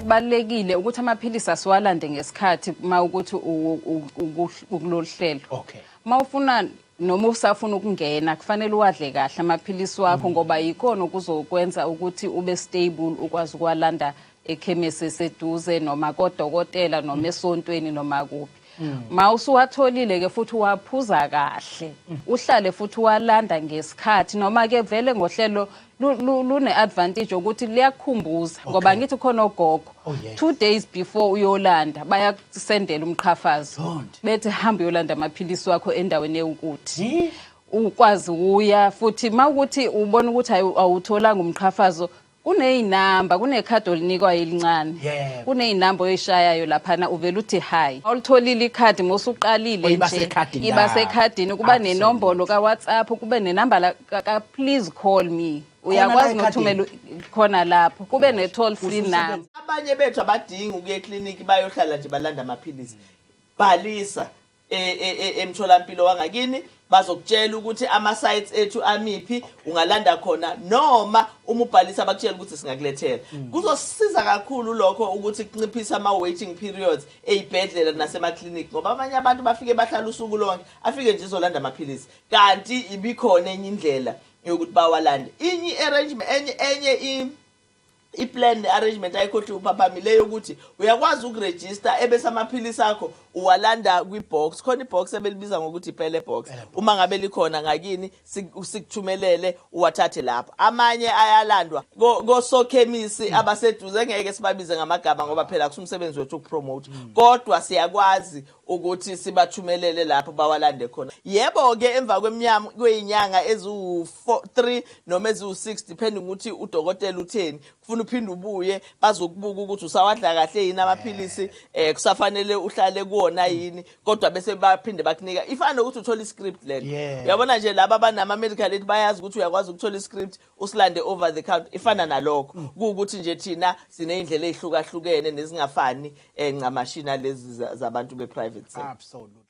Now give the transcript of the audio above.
okubalekile ukuthi amaphilisi asiwalande ngesikhathi mawukuthi ukuloluhlelo. Okay. Mawufuna noma usafuna ukungena kufanele uwadle kahle amaphilisi wakho ngoba yikona ukuzokwenza ukuthi ube stable ukwazi ukwalanda ekhemisi eseduze noma kodokotela noma esontweni noma kuphi. Mawusuwatholile ke futhi waphuza kahle uhlale futhi walanda ngesikhathi noma ke vele ngohlelo lune advantage ukuthi liyakukhumbuza ngoba ngithi khona ogogo 2 days before uyolanda bayakusendela umqhafazo bethi hamba uyolanda amaphilisi wakho endaweni ewukuthi ukwazi uya futhi mawukuthi ubona ukuthi awutholanga umqhafazo kuneyinamba kunekhadi olinikwa elincane kuneyinamba oyishayayo lapha uvela uthi hi awulitholile ikhadi mosuqalile nje iba sekhadini kuba nenombolo ka WhatsApp kube nenamba ka please call me uyakwazi nokuthumela khona lapho kube ne toll free number. Abanye bethu abadingi ukuye eclinic bayohlala nje balanda amaphilisi bhalisa emtholampilo wangakini bazokutshela ukuthi ama sites ethu amiphi ungalanda khona noma uma ubhalisa bakutshela ukuthi singakulethela. Kuzosisiza kakhulu lokho ukuthi kunciphisa ama waiting periods ezibhedlela nasema clinic ngoba abanye abantu bafike bahlala usuku lonke afike nje izolanda amaphilisi kanti ibikhona enye indlela yokuthi bawalande. Inye arrangement enye i-plan arrangement ayikhohle uPhaphamile leyo ukuthi uyakwazi ukuregister ebese amaphilisi akho uwalanda kwibox khona ibox ebelibiza ngokuthi iphele box uma ngabe likhona ngakini sikuthumelele uwathathe lapha. Amanye ayalandwa kosokhemisi abaseduze ngeke sibabize ngamagama ngoba phela kusumsebenzi wethu ukupromote kodwa siyakwazi ukuthi sibathumelele lapho bawalande khona. Yebo ke emva kwezinyanga ezu3 noma ezu6 depending ukuthi udokotela utheni kufuna uphinde ubuye bazokubuka ukuthi usawadla kahle yini amaphilisi kusafanele uhlale kuona yini kodwa bese baphinde bakunika ifana ukuthi uthola iscript lento. Uyabona nje laba abanama medical aid bayazi ukuthi uyakwazi ukuthola iscript usilande over the counter ifana nalokho ukuthi nje thina sine indlela ezihlukahlukene nezingafani ncamashina lezi zabantu be private sector. Absolutely.